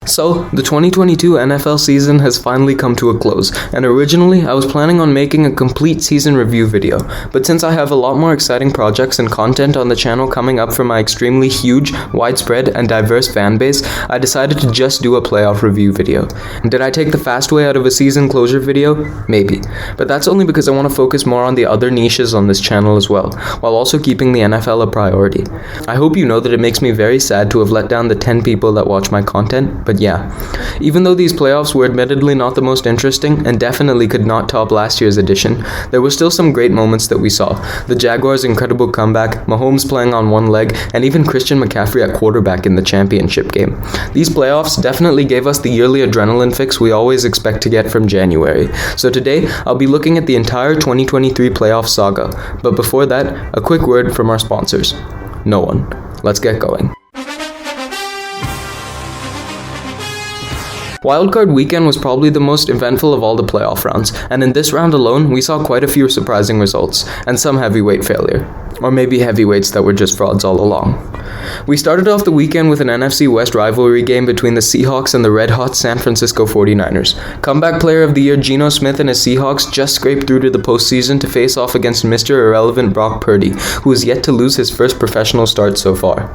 So, the 2022 NFL season has finally come to a close, and originally I was planning on making a complete season review video, but since I have a lot more exciting projects and content on the channel coming up from my extremely huge, widespread, and diverse fanbase, I decided to just do a playoff review video. Did I take the fast way out of a season closure video? Maybe, but that's only because I want to focus more on the other niches on this channel as well, while also keeping the NFL a priority. I hope you know that it makes me very sad to have let down the 10 people that watch my content, but yeah, even though these playoffs were admittedly not the most interesting and definitely could not top last year's edition, there were still some great moments that we saw. The Jaguars' incredible comeback, Mahomes playing on one leg, and even Christian Mccaffrey at quarterback in the championship game. These playoffs definitely gave us the yearly adrenaline fix we always expect to get from January. So today, I'll be looking at the entire 2023 playoff saga. But before that, a quick word from our sponsors. No one. Let's get going. Wildcard weekend was probably the most eventful of all the playoff rounds, and in this round alone, we saw quite a few surprising results, and some heavyweight failure. Or maybe heavyweights that were just frauds all along. We started off the weekend with an NFC West rivalry game between the Seahawks and the red-hot San Francisco 49ers. Comeback Player of the Year Geno Smith and his Seahawks just scraped through to the postseason to face off against Mr. Irrelevant Brock Purdy, who is yet to lose his first professional start so far.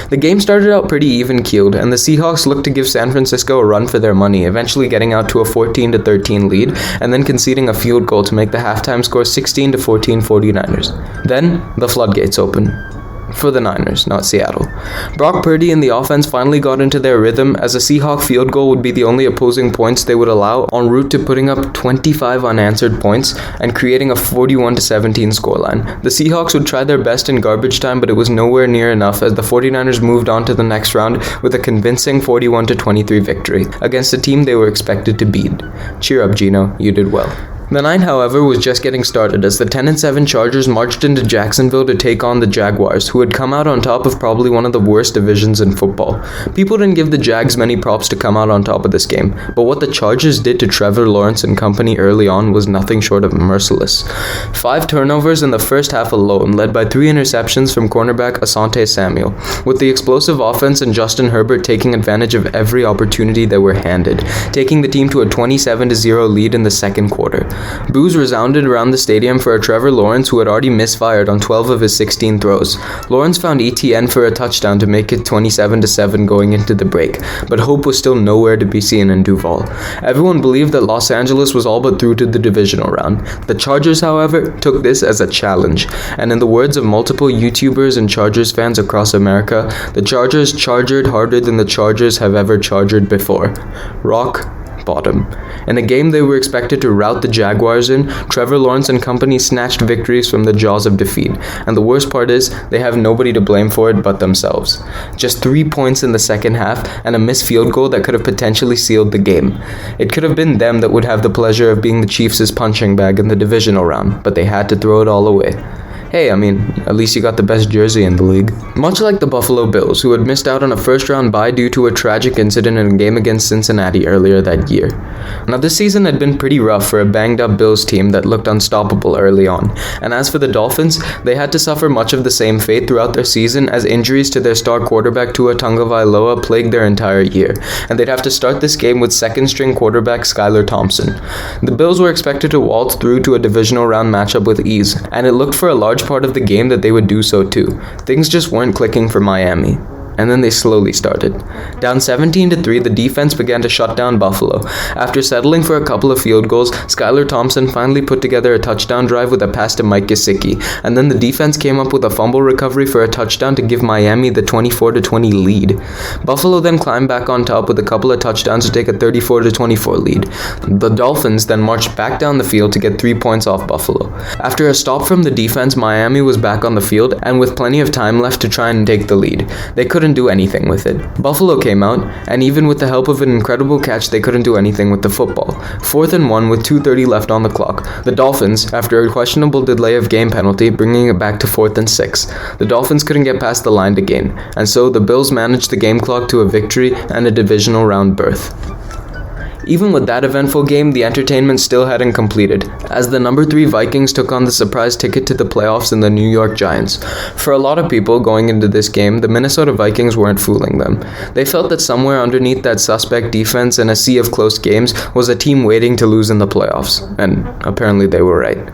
The game started out pretty even-keeled, and the Seahawks looked to give San Francisco a run for their money, eventually getting out to a 14-13 lead, and then conceding a field goal to make the halftime score 16-14 49ers. Then, the floodgates opened. For the Niners, not Seattle. Brock Purdy and the offense finally got into their rhythm, as a Seahawk field goal would be the only opposing points they would allow, en route to putting up 25 unanswered points and creating a 41-17 scoreline. The Seahawks would try their best in garbage time, but it was nowhere near enough, as the 49ers moved on to the next round with a convincing 41-23 victory against a team they were expected to beat. Cheer up, Geno, you did well. The night, however, was just getting started as the 10-7 Chargers marched into Jacksonville to take on the Jaguars, who had come out on top of probably one of the worst divisions in football. People didn't give the Jags many props to come out on top of this game, but what the Chargers did to Trevor Lawrence and company early on was nothing short of merciless. 5 turnovers in the first half alone, led by 3 interceptions from cornerback Asante Samuel, with the explosive offense and Justin Herbert taking advantage of every opportunity they were handed, taking the team to a 27-0 lead in the second quarter. Boos resounded around the stadium for a Trevor Lawrence who had already misfired on 12 of his 16 throws. Lawrence found ETN for a touchdown to make it 27-7 going into the break, but hope was still nowhere to be seen in Duval. Everyone believed that Los Angeles was all but through to the divisional round. The Chargers, however, took this as a challenge, and in the words of multiple YouTubers and Chargers fans across America, the Chargers chargered harder than the Chargers have ever chargered before. Rock bottom. In a game they were expected to rout the Jaguars in, Trevor Lawrence and company snatched victories from the jaws of defeat, and the worst part is, they have nobody to blame for it but themselves. Just 3 points in the second half, and a missed field goal that could have potentially sealed the game. It could have been them that would have the pleasure of being the Chiefs' punching bag in the divisional round, but they had to throw it all away. Hey, I mean, at least you got the best jersey in the league. Much like the Buffalo Bills, who had missed out on a first-round bye due to a tragic incident in a game against Cincinnati earlier that year. Now, this season had been pretty rough for a banged-up Bills team that looked unstoppable early on. And as for the Dolphins, they had to suffer much of the same fate throughout their season, as injuries to their star quarterback Tua Tagovailoa plagued their entire year, and they'd have to start this game with second-string quarterback Skylar Thompson. The Bills were expected to waltz through to a divisional round matchup with ease, and it looked for a large part of the game that they would do so too. Things just weren't clicking for Miami. And then they slowly started. Down 17-3, the defense began to shut down Buffalo. After settling for a couple of field goals, Skylar Thompson finally put together a touchdown drive with a pass to Mike Gesicki, and then the defense came up with a fumble recovery for a touchdown to give Miami the 24-20 lead. Buffalo then climbed back on top with a couple of touchdowns to take a 34-24 lead. The Dolphins then marched back down the field to get 3 points off Buffalo. After a stop from the defense, Miami was back on the field, and with plenty of time left to try and take the lead. They couldn't do anything with it. Buffalo came out, and even with the help of an incredible catch, they couldn't do anything with the football. 4th and 1 with 2:30 left on the clock. The Dolphins, after a questionable delay of game penalty, bringing it back to 4th and 6. The Dolphins couldn't get past the line to gain, and so the Bills managed the game clock to a victory and a divisional round berth. Even with that eventful game, the entertainment still hadn't completed, as the number 3 Vikings took on the surprise ticket to the playoffs in the New York Giants. For a lot of people going into this game, the Minnesota Vikings weren't fooling them. They felt that somewhere underneath that suspect defense and a sea of close games was a team waiting to lose in the playoffs, and apparently they were right.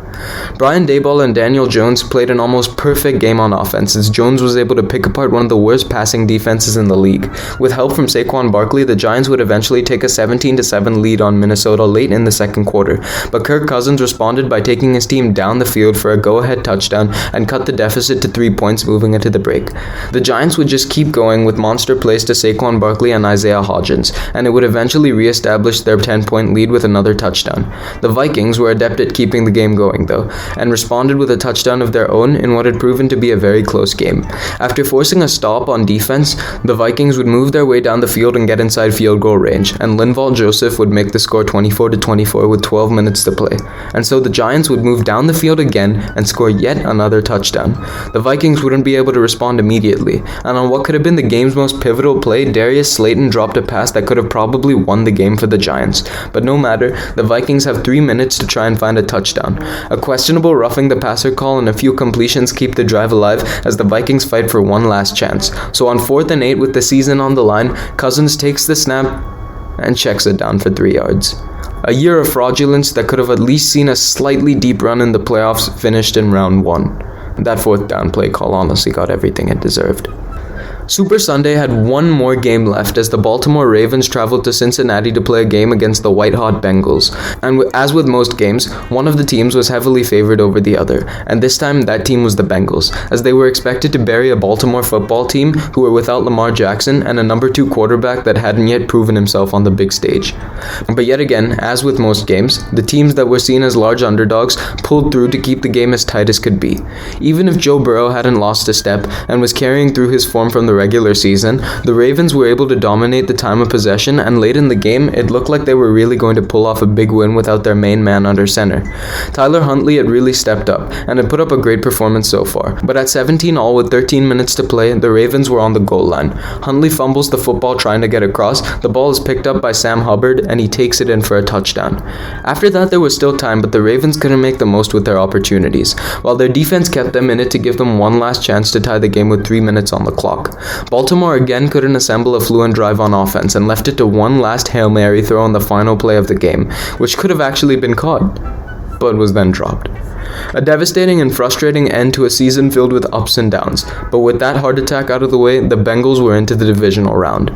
Brian Daboll and Daniel Jones played an almost perfect game on offense, as Jones was able to pick apart one of the worst passing defenses in the league. With help from Saquon Barkley, the Giants would eventually take a 17-7 lead on Minnesota late in the second quarter, but Kirk Cousins responded by taking his team down the field for a go-ahead touchdown and cut the deficit to 3 points moving into the break. The Giants would just keep going with monster plays to Saquon Barkley and Isaiah Hodgins, and it would eventually re-establish their 10-point lead with another touchdown. The Vikings were adept at keeping the game going, though, and responded with a touchdown of their own in what had proven to be a very close game. After forcing a stop on defense, the Vikings would move their way down the field and get inside field goal range, and Linval Joseph would make the score 24-24 with 12 minutes to play. And so the Giants would move down the field again and score yet another touchdown. The Vikings wouldn't be able to respond immediately, and on what could have been the game's most pivotal play, Darius Slayton dropped a pass that could have probably won the game for the Giants. But no matter, the Vikings have 3 minutes to try and find a touchdown. A questionable roughing the passer call and a few completions keep the drive alive as the Vikings fight for one last chance. So on 4th and 8 with the season on the line, Cousins takes the snap and checks it down for 3 yards. A year of fraudulence that could have at least seen a slightly deep run in the playoffs finished in round 1. That 4th down play call honestly got everything it deserved. Super Sunday had one more game left as the Baltimore Ravens traveled to Cincinnati to play a game against the white-hot Bengals. And as with most games, one of the teams was heavily favored over the other, and this time that team was the Bengals, as they were expected to bury a Baltimore football team who were without Lamar Jackson and a number 2 quarterback that hadn't yet proven himself on the big stage. But yet again, as with most games, the teams that were seen as large underdogs pulled through to keep the game as tight as could be. Even if Joe Burrow hadn't lost a step and was carrying through his form from the regular season, the Ravens were able to dominate the time of possession, and late in the game, it looked like they were really going to pull off a big win without their main man under center. Tyler Huntley had really stepped up, and had put up a great performance so far, but at 17 all with 13 minutes to play, the Ravens were on the goal line. Huntley fumbles the football trying to get across, the ball is picked up by Sam Hubbard, and he takes it in for a touchdown. After that, there was still time, but the Ravens couldn't make the most with their opportunities, while their defense kept them in it to give them one last chance to tie the game with 3 minutes on the clock. Baltimore again couldn't assemble a fluent drive on offense and left it to one last Hail Mary throw on the final play of the game, which could have actually been caught, but was then dropped. A devastating and frustrating end to a season filled with ups and downs, but with that heart attack out of the way, the Bengals were into the divisional round.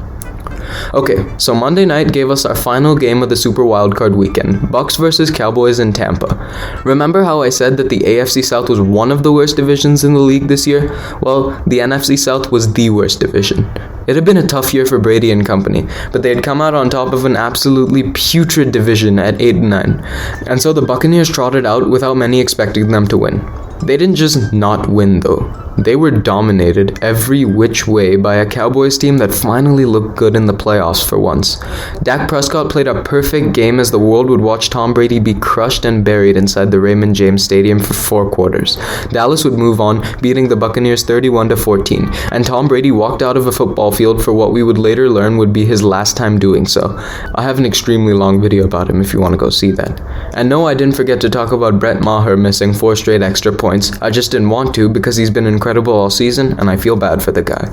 Okay, so Monday night gave us our final game of the Super Wildcard weekend, Bucks versus Cowboys in Tampa. Remember how I said that the AFC South was one of the worst divisions in the league this year? Well, the NFC South was the worst division. It had been a tough year for Brady and company, but they had come out on top of an absolutely putrid division at 8-9, and so the Buccaneers trotted out without many expecting them to win. They didn't just not win though. They were dominated every which way by a Cowboys team that finally looked good in the playoffs for once. Dak Prescott played a perfect game as the world would watch Tom Brady be crushed and buried inside the Raymond James Stadium for 4 quarters. Dallas would move on, beating the Buccaneers 31-14, and Tom Brady walked out of a football field for what we would later learn would be his last time doing so. I have an extremely long video about him if you want to go see that. And no, I didn't forget to talk about Brett Maher missing 4 straight extra points. I just didn't want to because he's been incredible all season and I feel bad for the guy.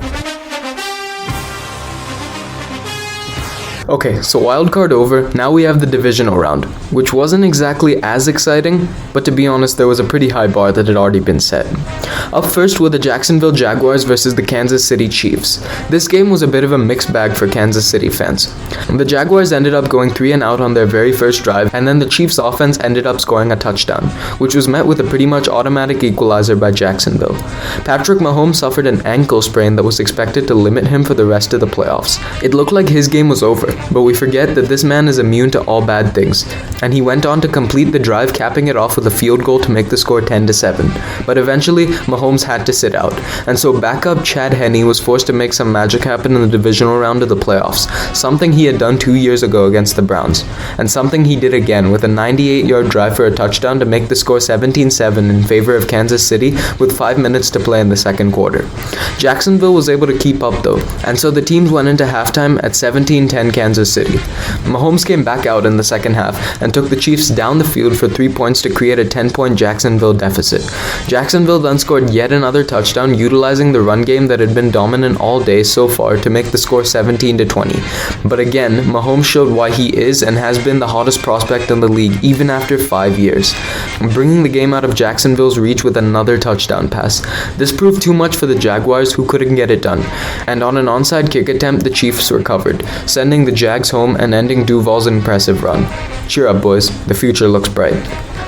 Okay, so wildcard over, now we have the divisional round, which wasn't exactly as exciting, but to be honest, there was a pretty high bar that had already been set. Up first were the Jacksonville Jaguars versus the Kansas City Chiefs. This game was a bit of a mixed bag for Kansas City fans. The Jaguars ended up going 3 and out on their very first drive, and then the Chiefs offense ended up scoring a touchdown, which was met with a pretty much automatic equalizer by Jacksonville. Patrick Mahomes suffered an ankle sprain that was expected to limit him for the rest of the playoffs. It looked like his game was over, but we forget that this man is immune to all bad things, and he went on to complete the drive, capping it off with a field goal to make the score 10-7. But eventually, Mahomes had to sit out, and so backup Chad Henne was forced to make some magic happen in the divisional round of the playoffs, something he had done 2 years ago against the Browns, and something he did again with a 98-yard drive for a touchdown to make the score 17-7 in favor of Kansas City with 5 minutes to play in the second quarter. Jacksonville was able to keep up though, and so the teams went into halftime at 17-10 Kansas Kansas City. Mahomes came back out in the second half and took the Chiefs down the field for 3 points to create a 10-point Jacksonville deficit. Jacksonville then scored yet another touchdown, utilizing the run game that had been dominant all day so far to make the score 17-20. But again, Mahomes showed why he is and has been the hottest prospect in the league even after 5 years, bringing the game out of Jacksonville's reach with another touchdown pass. This proved too much for the Jaguars, who couldn't get it done, and on an onside kick attempt, the Chiefs recovered, sending the Jags home and ending Duval's impressive run. Cheer up, boys, the future looks bright.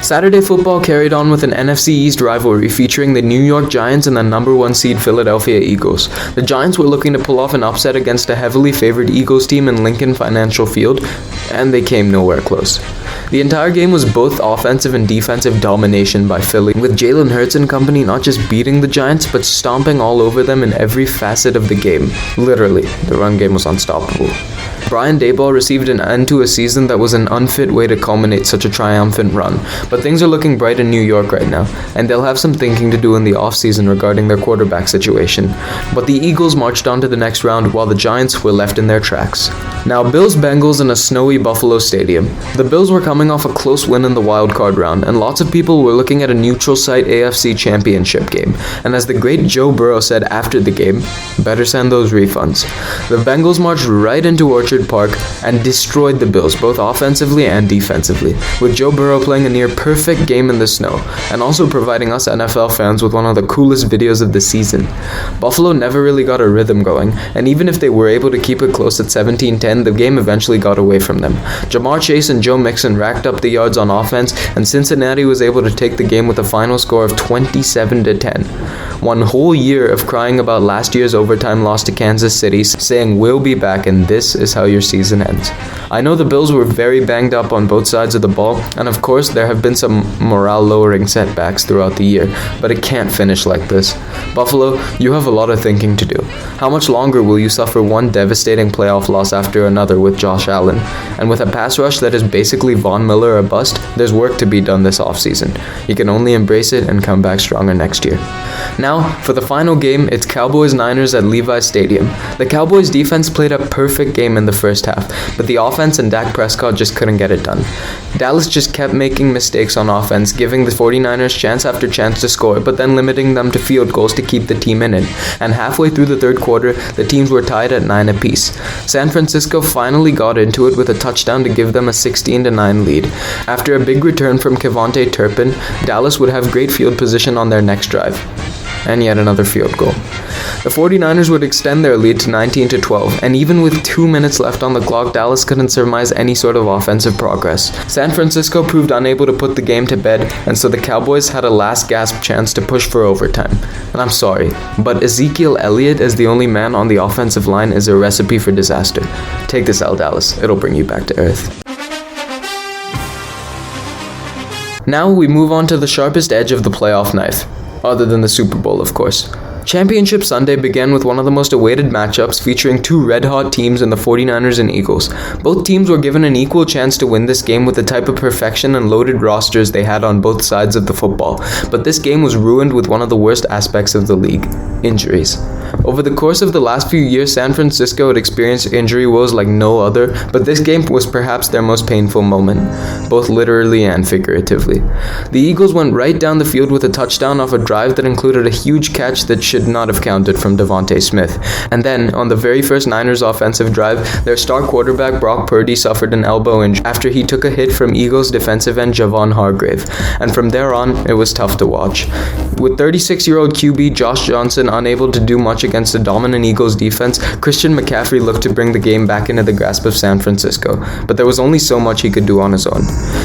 Saturday football carried on with an NFC East rivalry featuring the New York Giants and the number 1 seed Philadelphia Eagles. The Giants were looking to pull off an upset against a heavily favored Eagles team in Lincoln Financial Field, and they came nowhere close. The entire game was both offensive and defensive domination by Philly, with Jalen Hurts and company not just beating the Giants, but stomping all over them in every facet of the game. Literally, the run game was unstoppable. Brian Daboll received an end to a season that was an unfit way to culminate such a triumphant run, but things are looking bright in New York right now, and they'll have some thinking to do in the offseason regarding their quarterback situation. But the Eagles marched on to the next round while the Giants were left in their tracks. Now, Bills-Bengals in a snowy Buffalo Stadium. The Bills were coming off a close win in the wild card round, and lots of people were looking at a neutral site AFC championship game. And as the great Joe Burrow said after the game, better send those refunds. The Bengals marched right into Orchard Park and destroyed the Bills, both offensively and defensively, with Joe Burrow playing a near perfect game in the snow, and also providing us NFL fans with one of the coolest videos of the season. Buffalo never really got a rhythm going, and even if they were able to keep it close at 17-10, the game eventually got away from them. Jamar Chase and Joe Mixon racked up the yards on offense, and Cincinnati was able to take the game with a final score of 27-10. One whole year of crying about last year's overtime loss to Kansas City, saying we'll be back and this is how your season ends. I know the Bills were very banged up on both sides of the ball, and of course there have been some morale-lowering setbacks throughout the year, but it can't finish like this. Buffalo, you have a lot of thinking to do. How much longer will you suffer one devastating playoff loss after another with Josh Allen? And with a pass rush that is basically Von Miller or bust, there's work to be done this offseason. You can only embrace it and come back stronger next year. Now, for the final game, it's Cowboys-Niners at Levi's Stadium. The Cowboys defense played a perfect game in the first half, but the offense and Dak Prescott just couldn't get it done. Dallas just kept making mistakes on offense, giving the 49ers chance after chance to score, but then limiting them to field goals to keep the team in it. And halfway through the third quarter, the teams were tied at 9 apiece. San Francisco finally got into it with a touchdown to give them a 16-9 lead. After a big return from Kevontae Turpin, Dallas would have great field position on their next drive. And yet another field goal. The 49ers would extend their lead to 19-12, and even with 2 minutes left on the clock, Dallas couldn't surmise any sort of offensive progress. San Francisco proved unable to put the game to bed, and so the Cowboys had a last gasp chance to push for overtime. And I'm sorry, but Ezekiel Elliott as the only man on the offensive line is a recipe for disaster. Take this L, Dallas. It'll bring you back to earth. Now we move on to the sharpest edge of the playoff knife. Other than the Super Bowl, of course. Championship Sunday began with one of the most awaited matchups featuring two red-hot teams in the 49ers and Eagles. Both teams were given an equal chance to win this game with the type of perfection and loaded rosters they had on both sides of the football, but this game was ruined with one of the worst aspects of the league: injuries. Over the course of the last few years, San Francisco had experienced injury woes like no other, but this game was perhaps their most painful moment, both literally and figuratively. The Eagles went right down the field with a touchdown off a drive that included a huge catch that should not have counted from Devontae Smith. And then, on the very first Niners offensive drive, their star quarterback Brock Purdy suffered an elbow injury after he took a hit from Eagles defensive end Javon Hargrave. And from there on, it was tough to watch. With 36-year-old QB Josh Johnson unable to do much against a dominant Eagles defense, Christian Mccaffrey looked to bring the game back into the grasp of San Francisco, but there was only so much he could do on his own.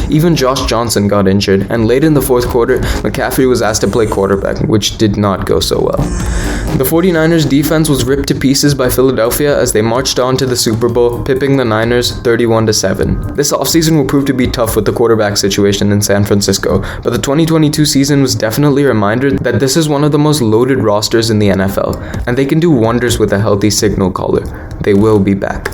Even Josh Johnson got injured, and late in the fourth quarter, McCaffrey was asked to play quarterback, which did not go so well. The 49ers defense was ripped to pieces by Philadelphia as they marched on to the Super Bowl, pipping the Niners 31-7. This offseason will prove to be tough with the quarterback situation in San Francisco, but the 2022 season was definitely a reminder that this is one of the most loaded rosters in the NFL, and they can do wonders with a healthy signal caller. They will be back.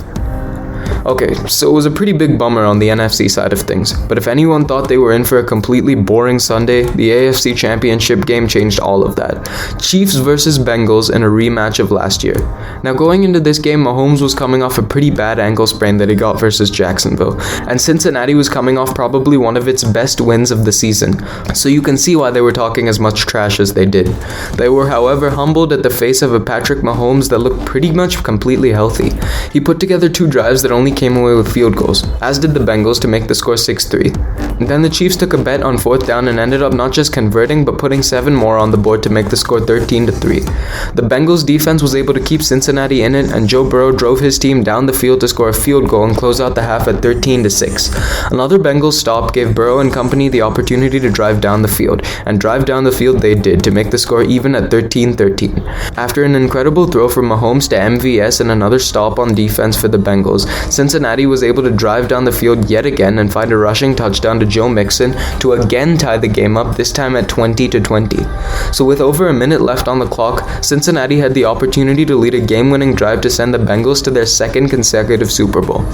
Okay, so it was a pretty big bummer on the NFC side of things, but if anyone thought they were in for a completely boring Sunday, the AFC Championship game changed all of that. Chiefs versus Bengals in a rematch of last year. Now going into this game, Mahomes was coming off a pretty bad ankle sprain that he got versus Jacksonville, and Cincinnati was coming off probably one of its best wins of the season, so you can see why they were talking as much trash as they did. They were, however, humbled at the face of a Patrick Mahomes that looked pretty much completely healthy. He put together 2 drives that only came away with field goals, as did the Bengals to make the score 6-3. Then the Chiefs took a bet on 4th down and ended up not just converting but putting 7 more on the board to make the score 13-3. The Bengals defense was able to keep Cincinnati in it, and Joe Burrow drove his team down the field to score a field goal and close out the half at 13-6. Another Bengals stop gave Burrow and company the opportunity to drive down the field, and drive down the field they did to make the score even at 13-13. After an incredible throw from Mahomes to MVS and another stop on defense for the Bengals, Cincinnati was able to drive down the field yet again and find a rushing touchdown to Joe Mixon to again tie the game up, this time at 20-20. So with over a minute left on the clock, Cincinnati had the opportunity to lead a game-winning drive to send the Bengals to their 2nd consecutive Super Bowl.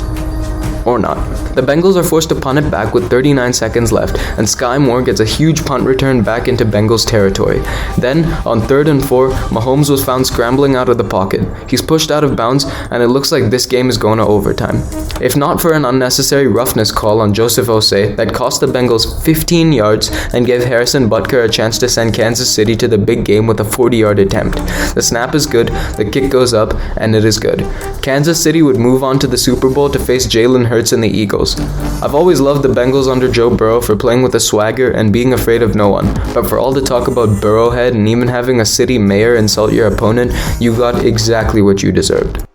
Or not. The Bengals are forced to punt it back with 39 seconds left, and Sky Moore gets a huge punt return back into Bengals territory. Then, on 3rd and 4, Mahomes was found scrambling out of the pocket. He's pushed out of bounds, and it looks like this game is going to overtime. If not for an unnecessary roughness call on Joseph Osei that cost the Bengals 15 yards and gave Harrison Butker a chance to send Kansas City to the big game with a 40-yard attempt. The snap is good, the kick goes up, and it is good. Kansas City would move on to the Super Bowl to face Jalen Hurts and the Eagles. I've always loved the Bengals under Joe Burrow for playing with a swagger and being afraid of no one, but for all the talk about Burrowhead and even having a city mayor insult your opponent, you got exactly what you deserved.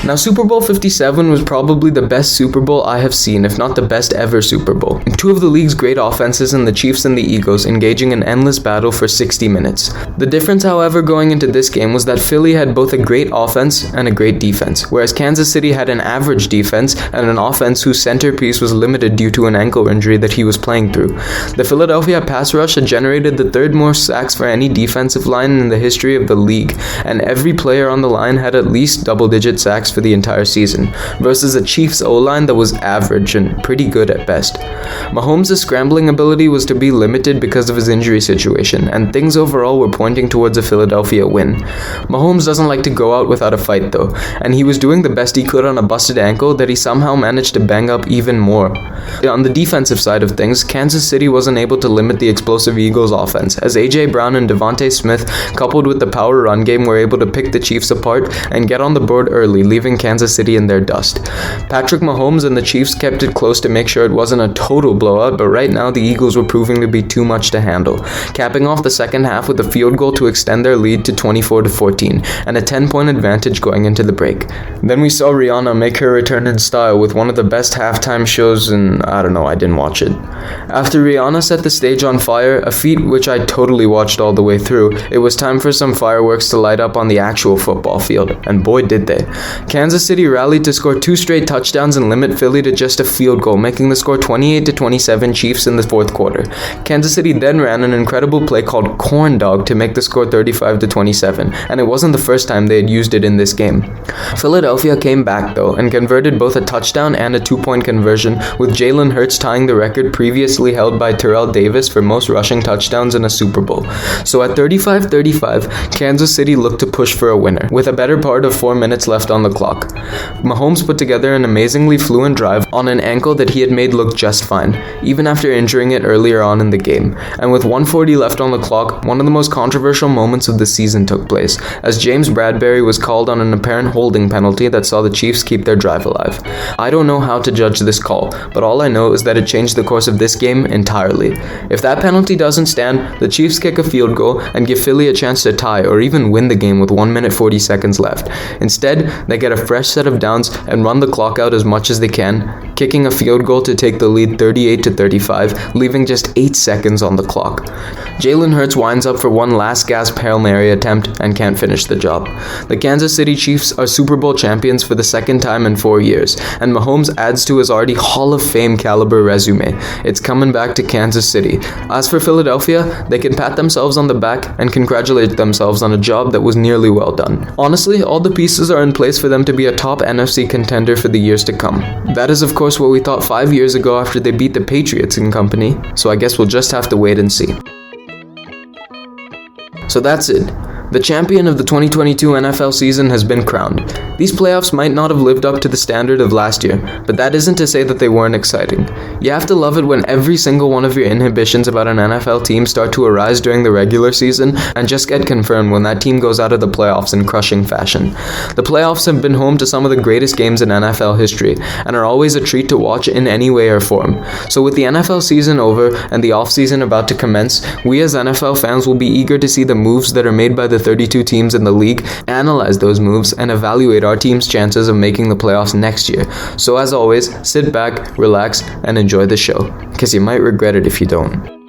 Now, Super Bowl 57 was probably the best Super Bowl I have seen, if not the best ever Super Bowl. 2 of the league's great offenses in the Chiefs and the Eagles engaging in endless battle for 60 minutes. The difference, however, going into this game was that Philly had both a great offense and a great defense, whereas Kansas City had an average defense and an offense whose centerpiece was limited due to an ankle injury that he was playing through. The Philadelphia pass rush had generated the 3rd most sacks for any defensive line in the history of the league, and every player on the line had at least double-digit sacks for the entire season, versus a Chiefs O-line that was average and pretty good at best. Mahomes' scrambling ability was to be limited because of his injury situation, and things overall were pointing towards a Philadelphia win. Mahomes doesn't like to go out without a fight though, and he was doing the best he could on a busted ankle that he somehow managed to bang up even more. On the defensive side of things, Kansas City wasn't able to limit the explosive Eagles offense, as A.J. Brown and Devontae Smith, coupled with the power run game, were able to pick the Chiefs apart and get on the board early, leaving Kansas City in their dust. Patrick Mahomes and the Chiefs kept it close to make sure it wasn't a total blowout, but right now the Eagles were proving to be too much to handle, capping off the second half with a field goal to extend their lead to 24-14 and a 10-point advantage going into the break. Then we saw Rihanna make her return in style with one of the best halftime shows in, I didn't watch it. After Rihanna set the stage on fire, a feat which I totally watched all the way through, it was time for some fireworks to light up on the actual football field, and boy did they. Kansas City rallied to score 2 straight touchdowns and limit Philly to just a field goal, making the score 28-27 Chiefs in the 4th quarter. Kansas City then ran an incredible play called Corn Dog to make the score 35-27, and it wasn't the first time they had used it in this game. Philadelphia came back though and converted both a touchdown and a 2-point conversion, with Jalen Hurts tying the record previously held by Terrell Davis for most rushing touchdowns in a Super Bowl. So at 35-35, Kansas City looked to push for a winner, with a better part of 4 minutes left on the clock. Mahomes put together an amazingly fluent drive on an ankle that he had made look just fine, even after injuring it earlier on in the game. And with 1:40 left on the clock, one of the most controversial moments of the season took place, as James Bradbury was called on an apparent holding penalty that saw the Chiefs keep their drive alive. I don't know how to judge this call, but all I know is that it changed the course of this game entirely. If that penalty doesn't stand, the Chiefs kick a field goal and give Philly a chance to tie or even win the game with 1 minute 40 seconds left. Instead, they get a fresh set of downs and run the clock out as much as they can, kicking a field goal to take the lead 38-35, leaving just 8 seconds on the clock. Jalen Hurts winds up for one last gasp Hail Mary attempt and can't finish the job. The Kansas City Chiefs are Super Bowl champions for the second time in 4 years, and Mahomes adds to his already Hall of Fame caliber resume. It's coming back to Kansas City. As for Philadelphia, they can pat themselves on the back and congratulate themselves on a job that was nearly well done. Honestly, all the pieces are in place for them to be a top NFC contender for the years to come. That is of course what we thought 5 years ago after they beat the Patriots and company, so I guess we'll just have to wait and see. So that's it. The champion of the 2022 NFL season has been crowned. These playoffs might not have lived up to the standard of last year, but that isn't to say that they weren't exciting. You have to love it when every single one of your inhibitions about an NFL team start to arise during the regular season and just get confirmed when that team goes out of the playoffs in crushing fashion. The playoffs have been home to some of the greatest games in NFL history and are always a treat to watch in any way or form. So with the NFL season over and the offseason about to commence, we as NFL fans will be eager to see the moves that are made by the 32 teams in the league, analyze those moves, and evaluate our team's chances of making the playoffs next year. So as always, sit back, relax, and enjoy the show, because you might regret it if you don't.